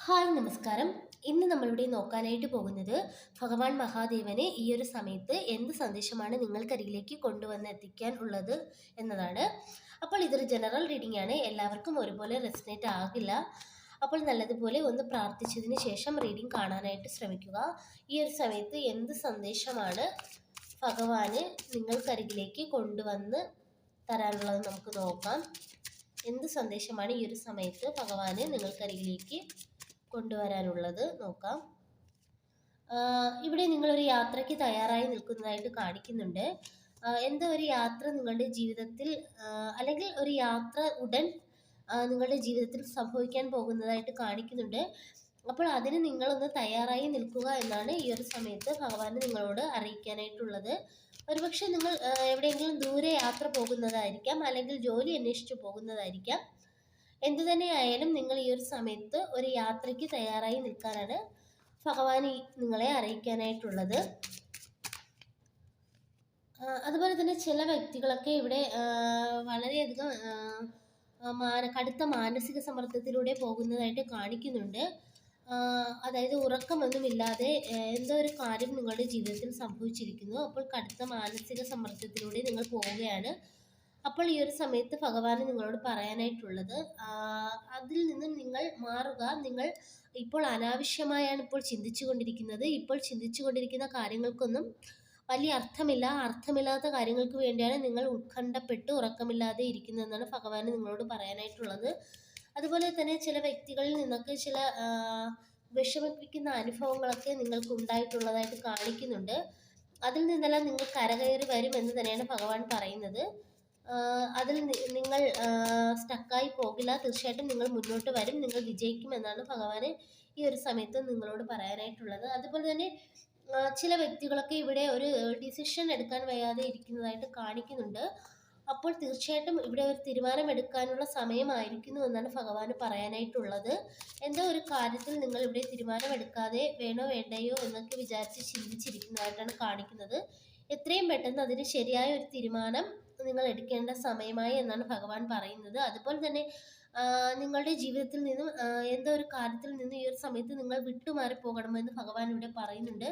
Hi നമസ്കാരം. ഇന്ന് നമ്മളിവിടെ നോക്കാനായിട്ട് പോകുന്നത് ഭഗവാൻ മഹാദേവന് ഈ ഒരു സമയത്ത് എന്ത് സന്ദേശമാണ് നിങ്ങൾക്കരികിലേക്ക് കൊണ്ടുവന്ന് എത്തിക്കാൻ ഉള്ളത് എന്നതാണ്. അപ്പോൾ ഇതൊരു ജനറൽ റീഡിംഗ് ആണ്, എല്ലാവർക്കും ഒരുപോലെ റെസനേറ്റ് ആകില്ല. അപ്പോൾ നല്ലതുപോലെ ഒന്ന് പ്രാർത്ഥിച്ചതിന് ശേഷം റീഡിംഗ് കാണാനായിട്ട് ശ്രമിക്കുക. ഈ ഒരു സമയത്ത് എന്ത് സന്ദേശമാണ് ഭഗവാന് നിങ്ങൾക്കരികിലേക്ക് കൊണ്ടുവന്ന് തരാനുള്ളത് നമുക്ക് നോക്കാം. എന്ത് സന്ദേശമാണ് ഈ ഒരു സമയത്ത് ഭഗവാന് നിങ്ങൾക്കരികിലേക്ക് കൊണ്ടുവരാനുള്ളത് നോക്കാം. ഇവിടെ നിങ്ങളൊരു യാത്രയ്ക്ക് തയ്യാറായി നിൽക്കുന്നതായിട്ട് കാണിക്കുന്നുണ്ട്. എന്തോ ഒരു യാത്ര നിങ്ങളുടെ ജീവിതത്തിൽ അല്ലെങ്കിൽ ഒരു യാത്ര ഉടൻ നിങ്ങളുടെ ജീവിതത്തിൽ സംഭവിക്കാൻ പോകുന്നതായിട്ട് കാണിക്കുന്നുണ്ട്. അപ്പോൾ അതിന് നിങ്ങളൊന്ന് തയ്യാറായി നിൽക്കുക എന്നാണ് ഈ ഒരു സമയത്ത് ഭഗവാൻ നിങ്ങളോട് അറിയിക്കാനായിട്ടുള്ളത്. ഒരുപക്ഷെ നിങ്ങൾ എവിടെയെങ്കിലും ദൂരെ യാത്ര പോകുന്നതായിരിക്കാം, അല്ലെങ്കിൽ ജോലി അന്വേഷിച്ച് പോകുന്നതായിരിക്കാം. എന്തു തന്നെയായാലും നിങ്ങൾ ഈ ഒരു സമയത്ത് ഒരു യാത്രയ്ക്ക് തയ്യാറായി നിൽക്കാനാണ് ഭഗവാൻ നിങ്ങളെ അറിയിക്കാനായിട്ടുള്ളത്. അതുപോലെ തന്നെ ചില വ്യക്തികളൊക്കെ ഇവിടെ വളരെയധികം കടുത്ത മാനസിക സമ്മർദ്ദത്തിലൂടെ പോകുന്നതായിട്ട് കാണിക്കുന്നുണ്ട്. അതായത് ഉറക്കമൊന്നുമില്ലാതെ എന്തോ ഒരു കാര്യം നിങ്ങളുടെ ജീവിതത്തിൽ സംഭവിച്ചിരിക്കുന്നു. അപ്പോൾ കടുത്ത മാനസിക സമ്മർദ്ദത്തിലൂടെ നിങ്ങൾ പോവുകയാണ്. അപ്പോൾ ഈ ഒരു സമയത്ത് ഭഗവാന് നിങ്ങളോട് പറയാനായിട്ടുള്ളത്, അതിൽ നിന്നും നിങ്ങൾ മാറുക. നിങ്ങൾ ഇപ്പോൾ അനാവശ്യമായാണ് ഇപ്പോൾ ചിന്തിച്ചു കൊണ്ടിരിക്കുന്നത്. ഇപ്പോൾ ചിന്തിച്ചു കൊണ്ടിരിക്കുന്ന കാര്യങ്ങൾക്കൊന്നും വലിയ അർത്ഥമില്ലാത്ത കാര്യങ്ങൾക്ക് വേണ്ടിയാണ് നിങ്ങൾ ഉത്കണ്ഠപ്പെട്ട് ഉറക്കമില്ലാതെ ഇരിക്കുന്നതെന്നാണ് ഭഗവാന് നിങ്ങളോട് പറയാനായിട്ടുള്ളത്. അതുപോലെ തന്നെ ചില വ്യക്തികളിൽ നിന്നൊക്കെ ചില വിഷമിപ്പിക്കുന്ന അനുഭവങ്ങളൊക്കെ നിങ്ങൾക്ക് ഉണ്ടായിട്ടുള്ളതായിട്ട് കാണിക്കുന്നുണ്ട്. അതിൽ നിന്നെല്ലാം നിങ്ങൾ കരകയറി വരും എന്ന് തന്നെയാണ് ഭഗവാൻ പറയുന്നത്. അതിൽ നിങ്ങൾ സ്റ്റക്കായി പോകില്ല, തീർച്ചയായിട്ടും നിങ്ങൾ മുന്നോട്ട് വരും, നിങ്ങൾ വിജയിക്കുമെന്നാണ് ഭഗവാന് ഈ ഒരു സമയത്ത് നിങ്ങളോട് പറയാനായിട്ടുള്ളത്. അതുപോലെ തന്നെ ചില വ്യക്തികളൊക്കെ ഇവിടെ ഒരു ഡിസിഷൻ എടുക്കാൻ വയ്യാതെ ഇരിക്കുന്നതായിട്ട് കാണിക്കുന്നുണ്ട്. അപ്പോൾ തീർച്ചയായിട്ടും ഇവിടെ ഒരു തീരുമാനമെടുക്കാനുള്ള സമയമായിരിക്കുന്നു എന്നാണ് ഭഗവാന് പറയാനായിട്ടുള്ളത്. എന്തോ ഒരു കാര്യത്തിൽ നിങ്ങൾ ഇവിടെ തീരുമാനമെടുക്കാതെ വേണോ വേണ്ടയോ എന്നൊക്കെ വിചാരിച്ച് ചിന്തിച്ചിരിക്കുന്നതായിട്ടാണ് കാണിക്കുന്നത്. എത്രയും പെട്ടെന്ന് അതിന് ശരിയായ ഒരു തീരുമാനം നിങ്ങൾ എടുക്കേണ്ട സമയമായി എന്നാണ് ഭഗവാൻ പറയുന്നത്. അതുപോലെ തന്നെ നിങ്ങളുടെ ജീവിതത്തിൽ നിന്നും എന്തോ ഒരു കാര്യത്തിൽ നിന്നും ഈ ഒരു സമയത്ത് നിങ്ങൾ വിട്ടുമാറി പോകണമെന്ന് ഭഗവാൻ ഇവിടെ പറയുന്നുണ്ട്.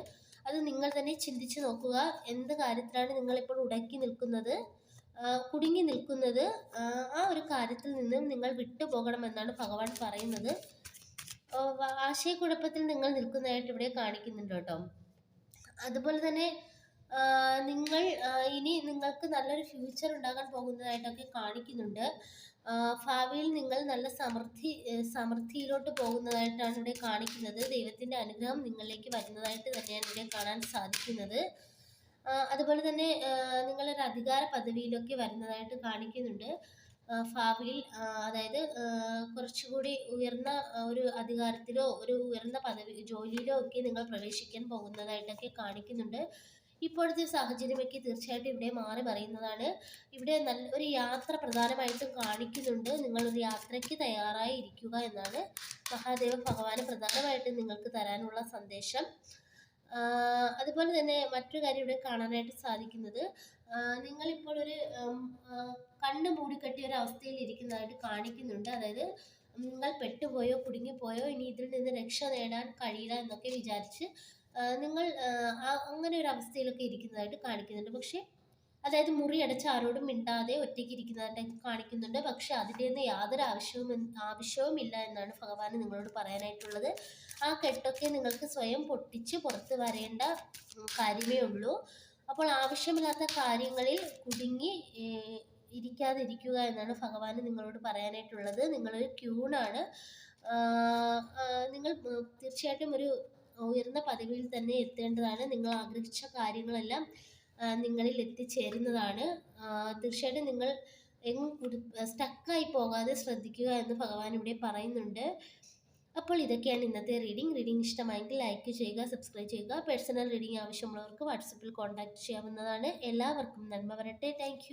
അത് നിങ്ങൾ തന്നെ ചിന്തിച്ച് നോക്കുക. എന്ത് കാര്യത്തിലാണ് നിങ്ങളിപ്പോൾ ഉടക്കി നിൽക്കുന്നത്, കുടുങ്ങി നിൽക്കുന്നത്, ആ ഒരു കാര്യത്തിൽ നിന്നും നിങ്ങൾ വിട്ടുപോകണമെന്നാണ് ഭഗവാൻ പറയുന്നത്. ആശയക്കുഴപ്പത്തിൽ നിങ്ങൾ നിൽക്കുന്നതായിട്ട് ഇവിടെ കാണിക്കുന്നുണ്ട് കേട്ടോ. അതുപോലെ തന്നെ നിങ്ങൾ ഇനി നിങ്ങൾക്ക് നല്ലൊരു ഫ്യൂച്ചർ ഉണ്ടാകാൻ പോകുന്നതായിട്ടൊക്കെ കാണിക്കുന്നുണ്ട്. ഭാവിയിൽ നിങ്ങൾ നല്ല സമൃദ്ധിയിലോട്ട് പോകുന്നതായിട്ടാണ് ഇവിടെ കാണിക്കുന്നത്. ദൈവത്തിൻ്റെ അനുഗ്രഹം നിങ്ങളിലേക്ക് വരുന്നതായിട്ട് തന്നെയാണ് ഇവിടെ കാണാൻ സാധിക്കുന്നത്. അതുപോലെ തന്നെ നിങ്ങളൊരു അധികാര പദവിയിലൊക്കെ വരുന്നതായിട്ട് കാണിക്കുന്നുണ്ട്. ഭാവിയിൽ അതായത് കുറച്ചുകൂടി ഉയർന്ന ഒരു അധികാരത്തിലോ ഒരു ഉയർന്ന ജോലിയിലോ ഒക്കെ നിങ്ങൾ പ്രവേശിക്കാൻ പോകുന്നതായിട്ടൊക്കെ കാണിക്കുന്നുണ്ട്. ഇപ്പോഴത്തെ സാഹചര്യമൊക്കെ തീർച്ചയായിട്ടും ഇവിടെ മാറി മറിയുന്നതാണ്. ഇവിടെ നല്ലൊരു യാത്ര പ്രധാനമായിട്ടും കാണിക്കുന്നുണ്ട്. നിങ്ങളൊരു യാത്രയ്ക്ക് തയ്യാറായി ഇരിക്കുക എന്നാണ് മഹാദേവ ഭഗവാന് പ്രധാനമായിട്ടും നിങ്ങൾക്ക് തരാനുള്ള സന്ദേശം. അതുപോലെ തന്നെ മറ്റൊരു കാര്യം ഇവിടെ കാണാനായിട്ട് സാധിക്കുന്നത്, നിങ്ങളിപ്പോൾ ഒരു കണ്ണ് മൂടിക്കെട്ടിയ ഒരു അവസ്ഥയിൽ ഇരിക്കുന്നതായിട്ട് കാണിക്കുന്നുണ്ട്. അതായത് നിങ്ങൾ പെട്ടുപോയോ കുടുങ്ങിപ്പോയോ, ഇനി ഇതിൽ നിന്ന് രക്ഷ നേടാൻ കഴിയില്ല എന്നൊക്കെ വിചാരിച്ച് നിങ്ങൾ അങ്ങനെ ഒരു അവസ്ഥയിലൊക്കെ ഇരിക്കുന്നതായിട്ട് കാണിക്കുന്നുണ്ട്. പക്ഷേ അതായത് മുറിയടച്ച് ആരോടും മിണ്ടാതെ ഒറ്റയ്ക്ക് ഇരിക്കുന്നതായിട്ടൊക്കെ കാണിക്കുന്നുണ്ട്. പക്ഷെ അതിൻ്റെയൊന്നും യാതൊരു ആവശ്യവുമില്ല എന്നാണ് ഭഗവാൻ നിങ്ങളോട് പറയാനായിട്ടുള്ളത്. ആ കെട്ടൊക്കെ നിങ്ങൾക്ക് സ്വയം പൊട്ടിച്ച് പുറത്ത് വരേണ്ട കാര്യമേ ഉള്ളൂ. അപ്പോൾ ആവശ്യമില്ലാത്ത കാര്യങ്ങളിൽ കുടുങ്ങി ഇരിക്കാതിരിക്കുക എന്നാണ് ഭഗവാൻ നിങ്ങളോട് പറയാനായിട്ടുള്ളത്. നിങ്ങളൊരു ക്യൂണാണ്. നിങ്ങൾ തീർച്ചയായിട്ടും ഒരു ഉയർന്ന പദവിയിൽ തന്നെ എത്തേണ്ടതാണ്. നിങ്ങൾ ആഗ്രഹിച്ച കാര്യങ്ങളെല്ലാം നിങ്ങളിൽ എത്തിച്ചേരുന്നതാണ്. തീർച്ചയായിട്ടും നിങ്ങൾ എങ്ങും സ്റ്റക്കായി പോകാതെ ശ്രദ്ധിക്കുക എന്ന് ഭഗവാൻ ഇവിടെ പറയുന്നുണ്ട്. അപ്പോൾ ഇതൊക്കെയാണ് ഇന്നത്തെ റീഡിംഗ് ഇഷ്ടമായെങ്കിൽ ലൈക്ക് ചെയ്യുക, സബ്സ്ക്രൈബ് ചെയ്യുക. പേഴ്സണൽ റീഡിംഗ് ആവശ്യമുള്ളവർക്ക് വാട്സപ്പിൽ കോൺടാക്റ്റ് ചെയ്യാവുന്നതാണ്. എല്ലാവർക്കും നന്മ വരട്ടെ. താങ്ക്